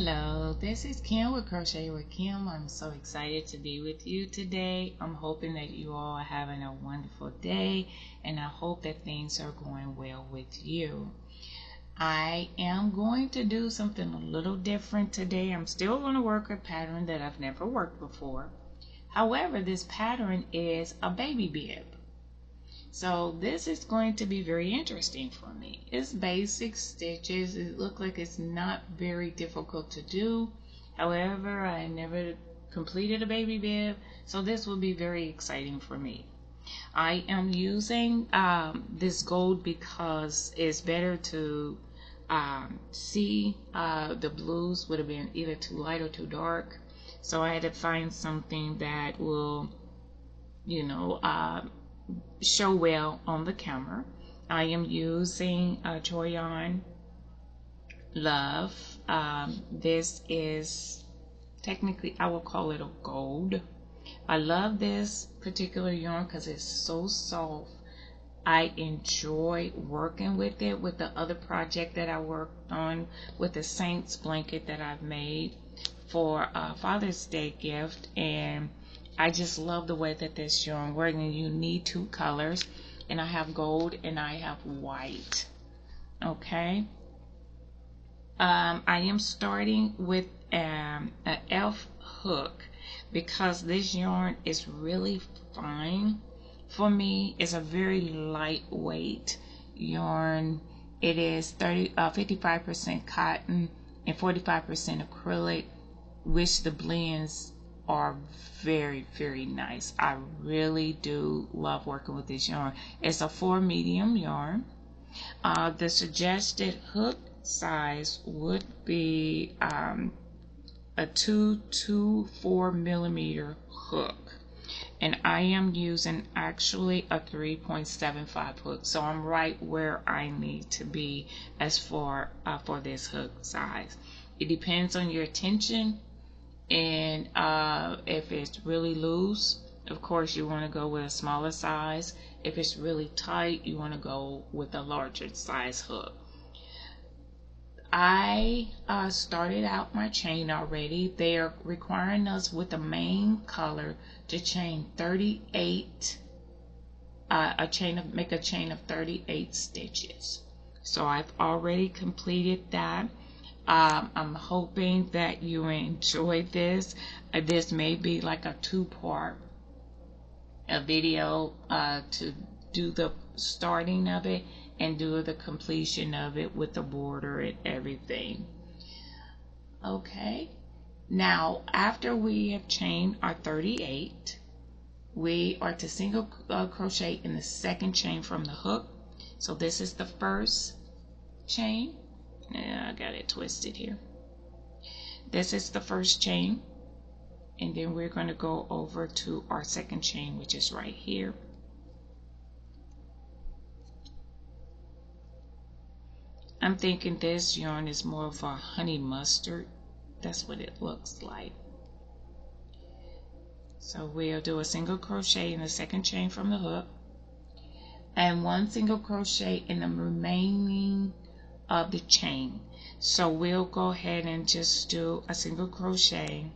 Hello, this is Kim with Crochet with Kim. I'm so excited to be with you today. I'm hoping that you all are having a wonderful day, and I hope that things are going well with you. I am going to do something a little different today. I'm still going to work a pattern that I've never worked before. However, this pattern is a baby bib. So this is going to be very interesting for me. It's basic stitches. It looks like it's not very difficult to do. However, I never completed a baby bib, so this will be very exciting for me. I am using this gold because it's better to see. The blues would have been either too light or too dark. So I had to find something that will, show well on the camera. I am using Joyon Love. This is technically, I will call it a gold. I love this particular yarn because it's so soft. I enjoy working with it with the other project that I worked on with the Saints blanket that I've made for Father's Day gift, and I just love the way that this yarn works. And you need two colors, and I have gold and I have white. Okay. I am starting with an elf hook because this yarn is really fine for me. It's a very lightweight yarn. It is 55% cotton and 45% acrylic, which the blends are very, very nice. I really do love working with this yarn. It's a 4 medium yarn. The suggested hook size would be a 2 to 4 millimeter hook, and I am using actually a 3.75 hook, so I'm right where I need to be as for this hook size. It depends on your tension, and if it's really loose, of course you want to go with a smaller size. If it's really tight, you want to go with a larger size hook. I started out my chain already. They are requiring us with the main color to chain 38, make a chain of 38 stitches. So I've already completed that. I'm hoping that you enjoy this. This may be like a two-part video to do the starting of it and do the completion of it with the border and everything. Okay, now after we have chained our 38, we are to single crochet in the second chain from the hook. So this is the first chain. I got it twisted here. This is the first chain, and then we're going to go over to our second chain, which is right here. I'm thinking this yarn is more of a honey mustard. That's what it looks like. So we'll do a single crochet in the second chain from the hook, and one single crochet in the remaining of the chain. So we'll go ahead and just do a single crochet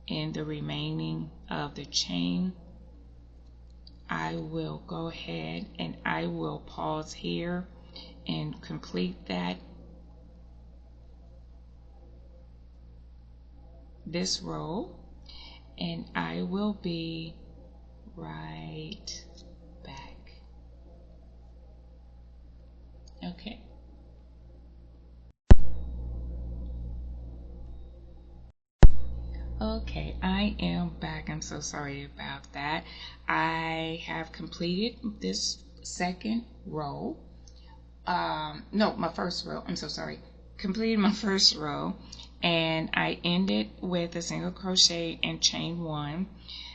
in the remaining of the chain. I will go ahead and I will pause here and complete this row, and I will be right back. Okay. Okay, I am back. I'm so sorry about that. I have completed this second row. No, my first row. I'm so sorry. Completed my first row, and I ended with a single crochet and chain one.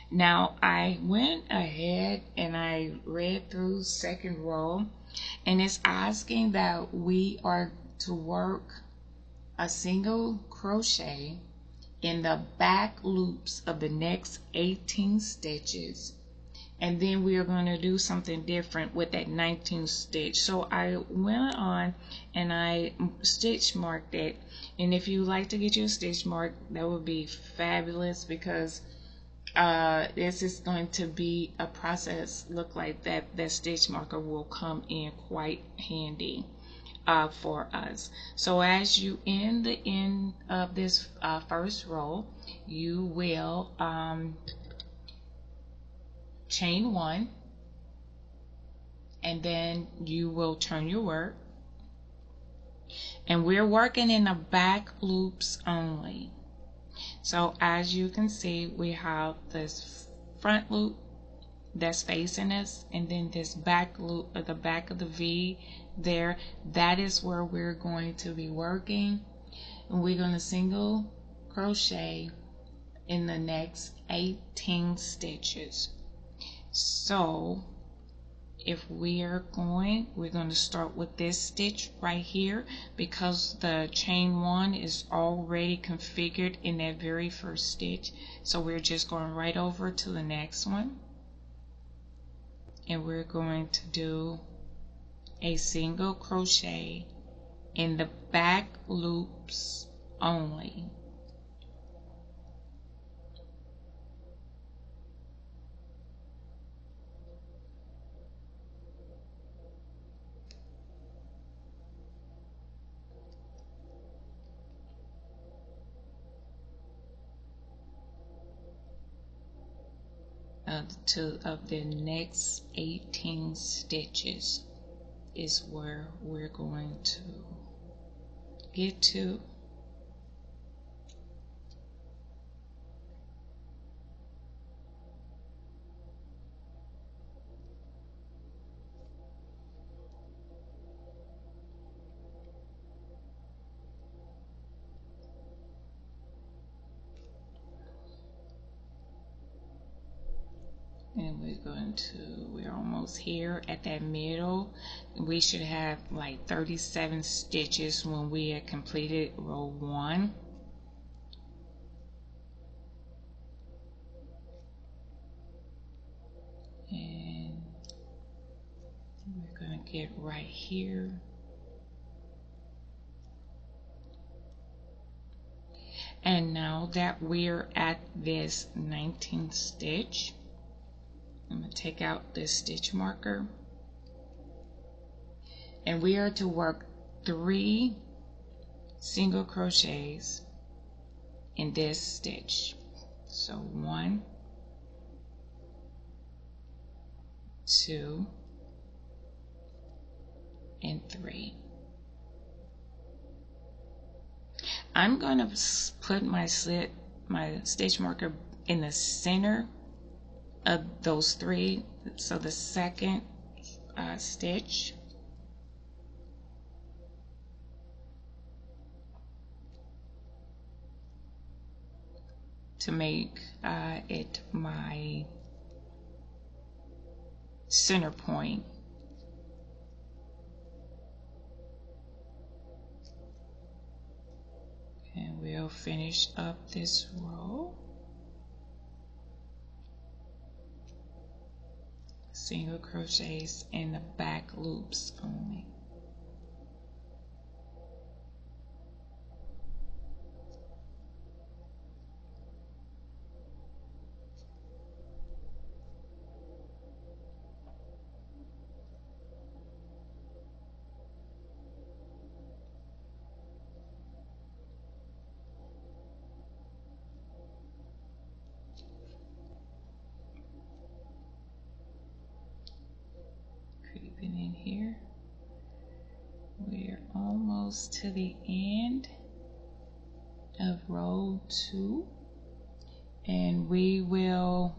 Now I went ahead and I read through second row, and it's asking that we are to work a single crochet in the back loops of the next 18 stitches And then we are going to do something different with that 19th stitch. So I went on and I stitch marked it, and if you like to get your stitch mark, that would be fabulous, because this is going to be a process. Look like that stitch marker will come in quite handy for us. So as you end the end of this first row, you will chain 1, and then you will turn your work, and we're working in the back loops only. So as you can see, we have this front loop that's facing us, and then this back loop at the back of the V there, that is where we're going to be working, and we're going to single crochet in the next 18 stitches. So if we're going to start with this stitch right here, because the chain 1 is already configured in that very first stitch. So we're just going right over to the next one, and we're going to do a single crochet in the back loops only. Of the next 18 stitches is where we're going to get to. And we're almost here at that middle. We should have like 37 stitches when we had completed row 1. And we're going to get right here. And now that we're at this 19th stitch, I'm going to take out this stitch marker, and we are to work 3 single crochets in this stitch. So 1, 2, and 3. I'm going to put my stitch marker in the center of those 3, so the second stitch, to make it my center point. And we'll finish up this row. Single crochets in the back loops only. Creeping in here. We're almost to the end of row 2, and we will,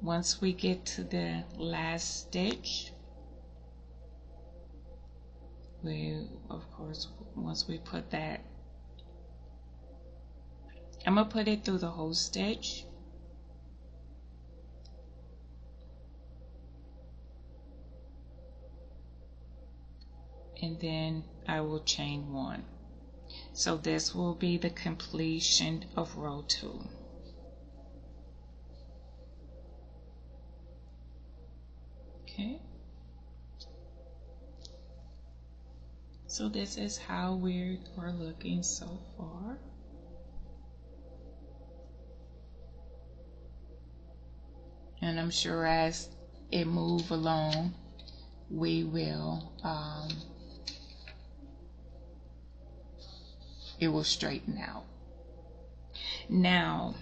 once we get to the last stitch, of course, once we put that, I'm going to put it through the whole stitch. And then I will chain 1. So this will be the completion of row 2. Okay, so this is how we are looking so far. And I'm sure as it move along, we will it will straighten out. Now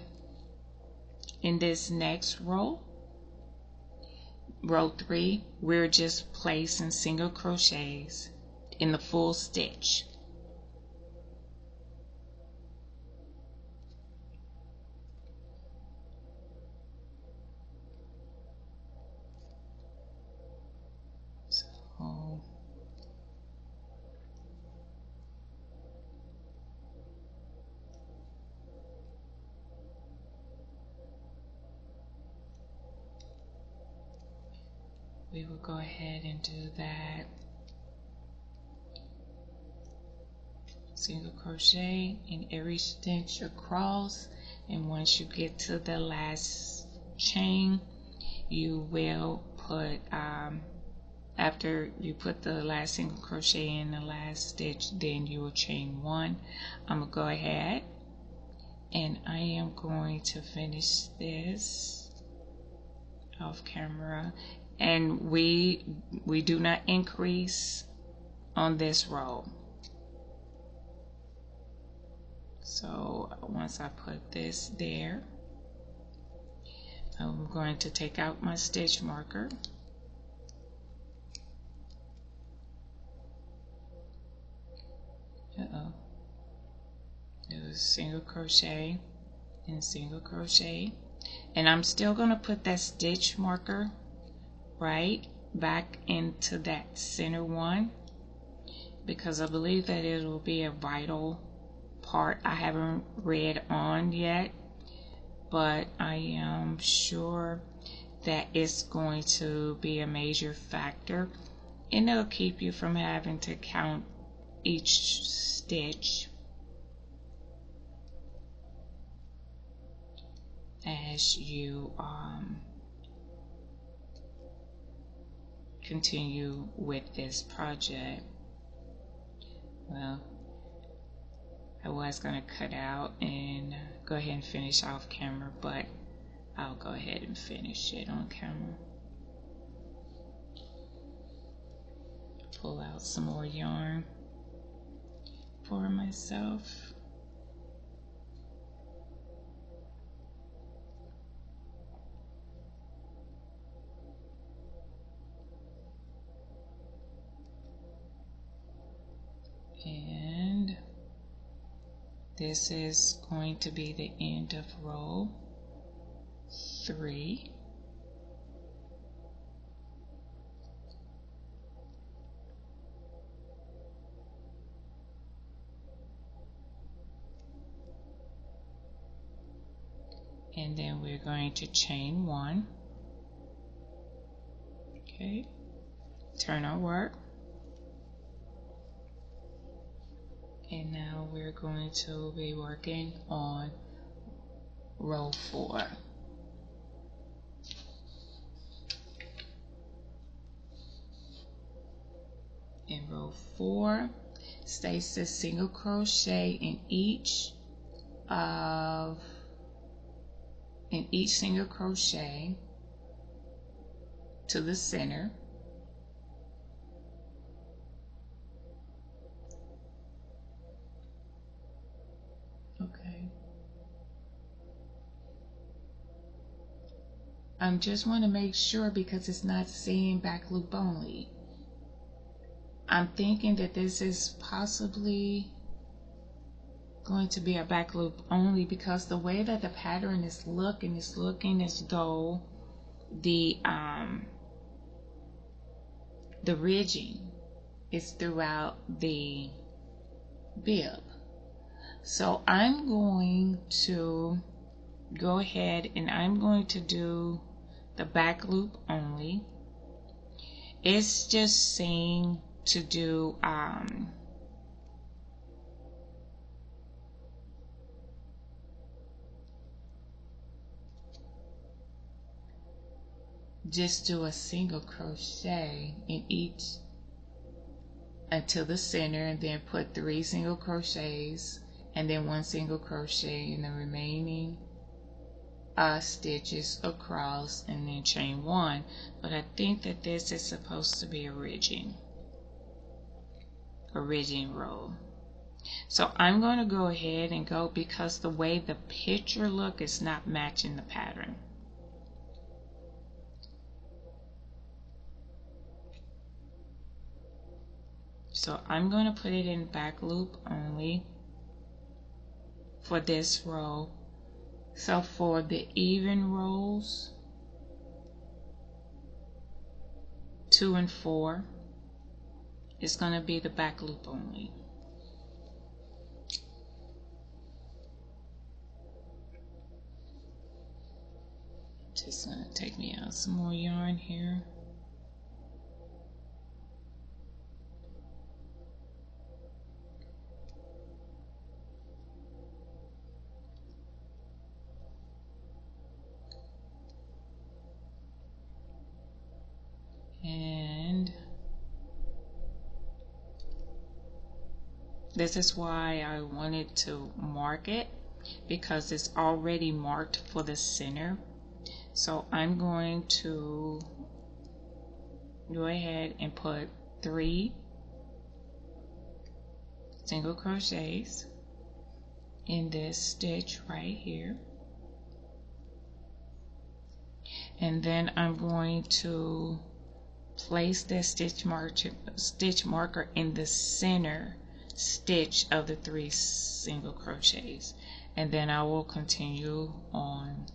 in this next row, row 3, we're just placing single crochets in the full stitch. So we will go ahead and do that. Single crochet in every stitch across, and once you get to the last chain, you will put after you put the last single crochet in the last stitch, then you will chain 1. I'm gonna go ahead and I am going to finish this off camera, and we do not increase on this row. So once I put this there, I'm going to take out my stitch marker. Do a single crochet and single crochet, and I'm still going to put that stitch marker right back into that center one, because I believe that it will be a vital part I haven't read on yet, but I am sure that it's going to be a major factor, and it'll keep you from having to count each stitch as you continue with this project. Well, I was going to cut out and go ahead and finish off camera, but I'll go ahead and finish it on camera. Pull out some more yarn for myself. And this is going to be the end of row 3. And then we're going to chain 1. Okay, turn our work. And now we're going to be working on row 4. In row 4, place a single crochet in each single crochet to the center. Okay. I just want to make sure, because it's not saying back loop only. I'm thinking that this is possibly going to be a back loop only, because the way that the pattern is looking as though the ridging is throughout the bib. So I'm going to go ahead and I'm going to do the back loop only. It's just saying to do just do a single crochet in each until the center, and then put 3 single crochets and then 1 single crochet in the remaining stitches across, and then chain 1. But I think that this is supposed to be a ridging row. So I'm going to go ahead and go, because the way the picture look is not matching the pattern. So I'm going to put it in back loop only for this row. So for the even rows 2 and 4, it's going to be the back loop only. Just going to take me out some more yarn here. And this is why I wanted to mark it, because it's already marked for the center. So I'm going to go ahead and put 3 single crochets in this stitch right here, and then I'm going to place the stitch marker in the center stitch of the 3 single crochets, and then I will continue on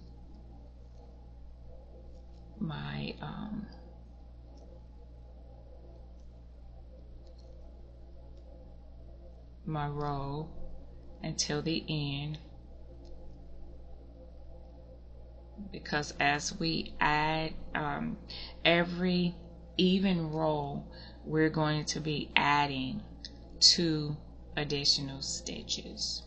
my my row until the end, because as we add every even row, we're going to be adding 2 additional stitches.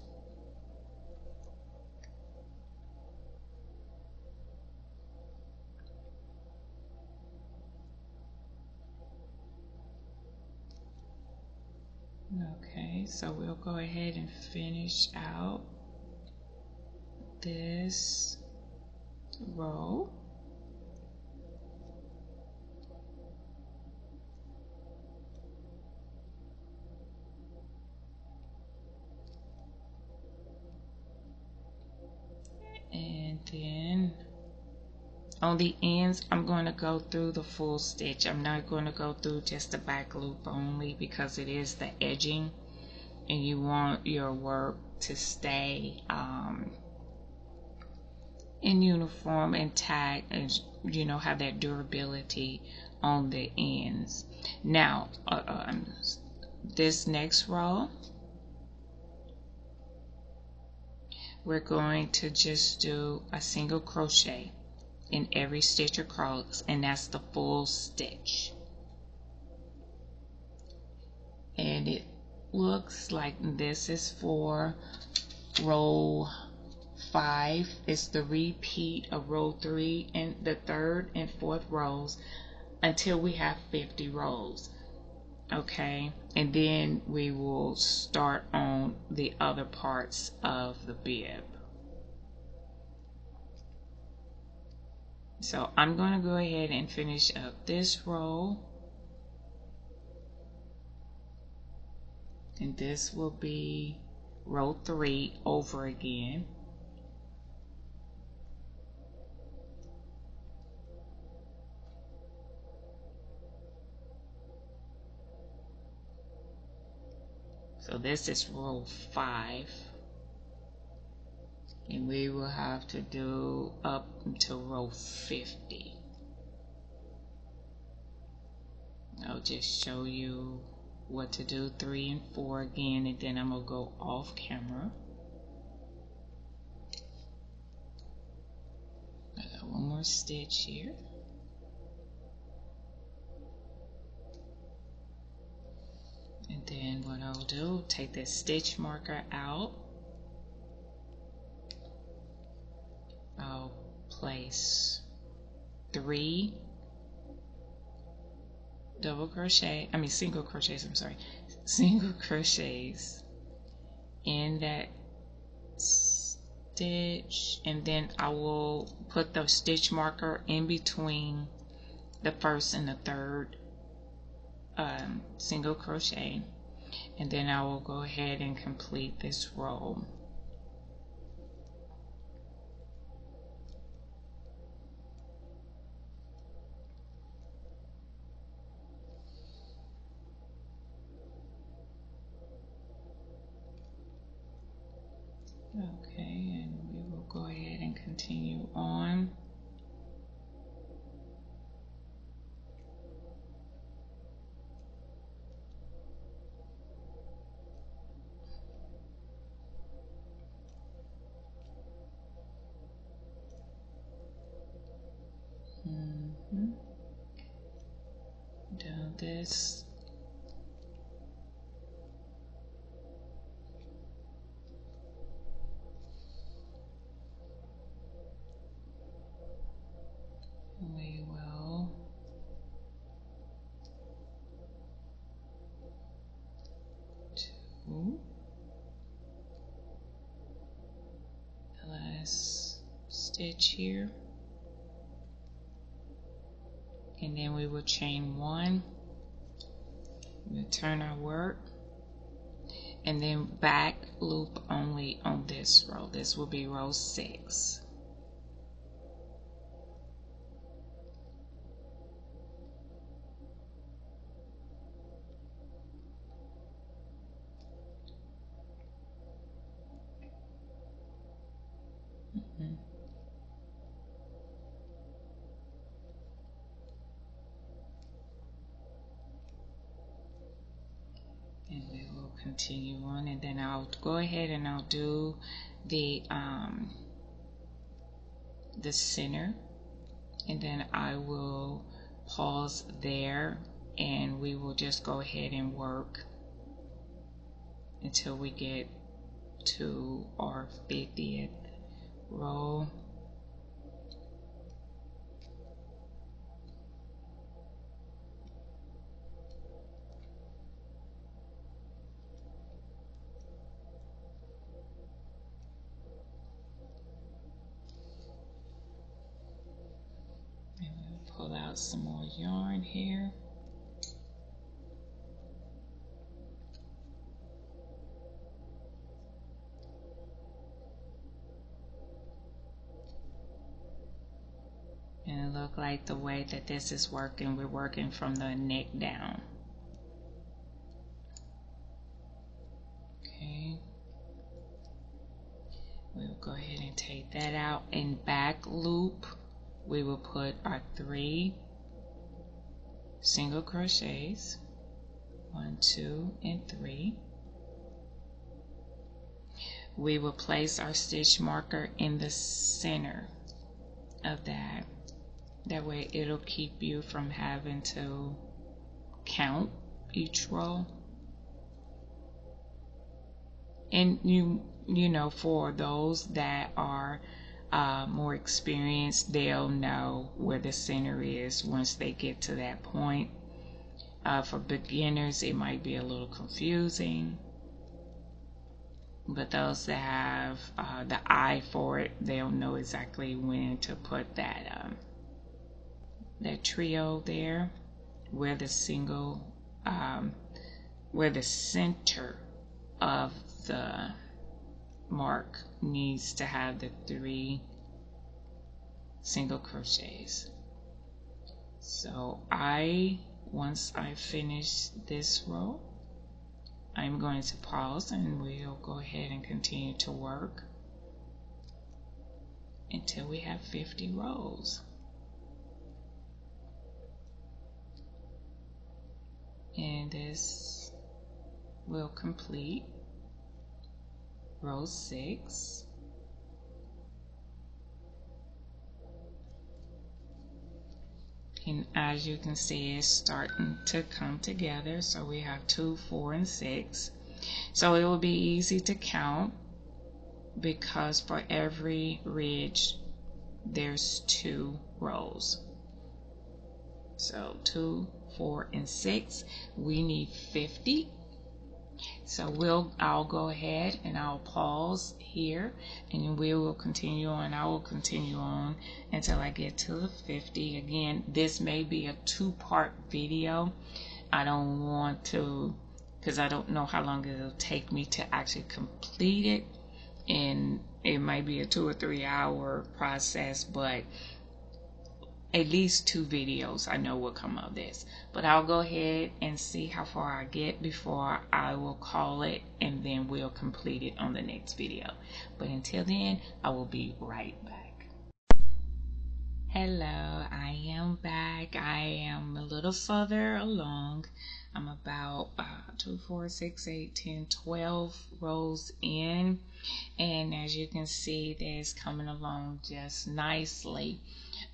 Okay, so we'll go ahead and finish out this row. And then on the ends, I'm going to go through the full stitch. I'm not going to go through just the back loop only, because it is the edging and you want your work to stay in uniform and tack, and you know, have that durability on the ends. Now this next row, we're going to just do a single crochet in every stitch across, and that's the full stitch. And it looks like this is for row 5. It's the repeat of row 3 and the 3rd and 4th rows until we have 50 rows. Okay, and then we will start on the other parts of the bib. So I'm going to go ahead and finish up this row, and this will be row 3 over again. So this is row 5, and we will have to do up until row 50. I'll just show you what to do 3 and 4 again, and then I'm going to go off camera. I got one more stitch here. And then what I'll do, take this stitch marker out. I'll place 3 double crochet, single crochets, single crochets in that stitch, and then I will put the stitch marker in between the first and the third single crochet, and then I will go ahead and complete this row. Okay, and we will go ahead and continue on. Do this. We will do the last stitch here, and then we will chain one. We'll turn our work, and then back loop only on this row. This will be row 6. And we will continue on, and then I'll go ahead and I'll do the center, and then I will pause there, and we will just go ahead and work until we get to our 50th row. And we'll pull out some more yarn here. And it look like the way that this is working, we're working from the neck down. Okay. We'll go ahead and take that out. In back loop, we will put our 3 single crochets. 1, 2, and 3. We will place our stitch marker in the center of that. That way it'll keep you from having to count each row. And you know, for those that are more experienced, they'll know where the center is once they get to that point. For beginners, it might be a little confusing, but those that have the eye for it, they'll know exactly when to put that that trio there, where the where the center of the mark needs to have the 3 single crochets. So once I finish this row, I'm going to pause, and we'll go ahead and continue to work until we have 50 rows. And this will complete row 6. And as you can see, it's starting to come together. So we have 2, 4, and 6. So it will be easy to count, because for every ridge there's 2 rows. So 2, 4, and 6. We need 50. So I'll go ahead and I'll pause here, and we will continue on. I will continue on until I get to the 50. Again, this may be a 2-part video. I don't want to, because I don't know how long it'll take me to actually complete it, and it might be a 2 or 3 hour process, but at least 2 videos I know will come of this. But I'll go ahead and see how far I get before I will call it, and then we'll complete it on the next video. But until then, I will be right back. Hello, I am back. I am a little further along. I'm about 2, 4, 6, 8, 10, 12 rows in, and as you can see, that's coming along just nicely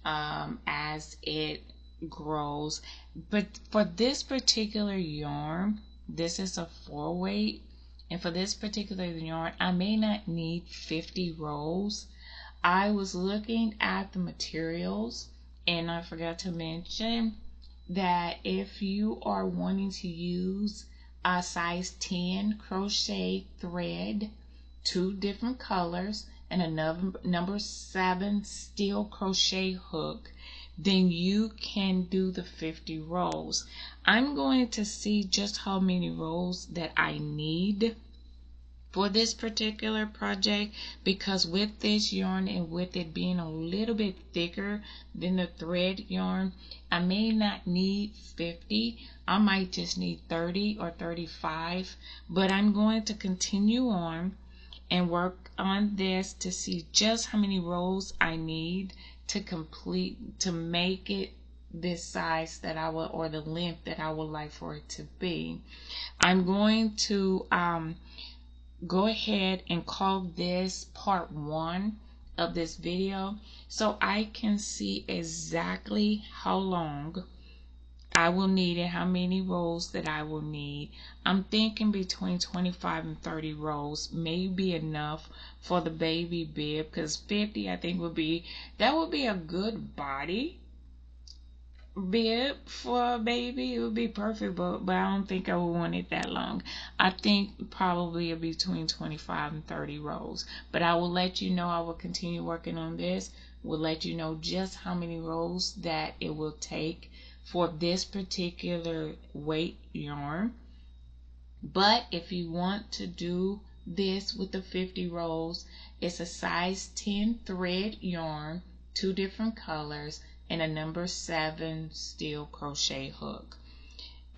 as it grows. But for this particular yarn, this is a 4-weight, and for this particular yarn, I may not need 50 rows. I was looking at the materials, and I forgot to mention that if you are wanting to use a size 10 crochet thread, 2 different colors, and a number 7 steel crochet hook, then you can do the 50 rows. I'm going to see just how many rows that I need for this particular project, because with this yarn and with it being a little bit thicker than the thread yarn, I may not need 50. I might just need 30 or 35, but I'm going to continue on and work on this to see just how many rows I need to complete, to make it this size that I will, or the length that I would like for it to be. I'm going to go ahead and call this part 1 of this video, so I can see exactly how long I will need and how many rows that I will need. I'm thinking between 25 and 30 rows may be enough for the baby bib, because 50 I think would be a good body bib for a baby. It would be perfect, but I don't think I would want it that long. I think probably between 25 and 30 rows, but I will let you know. I will continue working on this. We'll let you know just how many rows that it will take for this particular weight yarn. But if you want to do this with the 50 rows, it's a size 10 thread yarn, 2 different colors, and a number 7 steel crochet hook.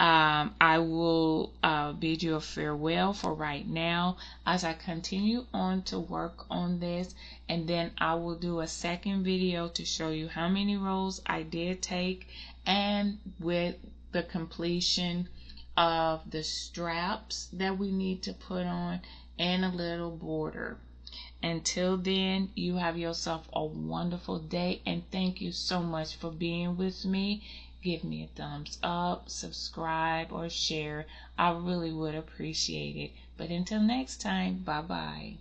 I will bid you a farewell for right now as I continue on to work on this, and then I will do a second video to show you how many rows I did take, and with the completion of the straps that we need to put on and a little border. Until then, you have yourself a wonderful day, and thank you so much for being with me. Give me a thumbs up, subscribe, or share. I really would appreciate it. But until next time, bye-bye.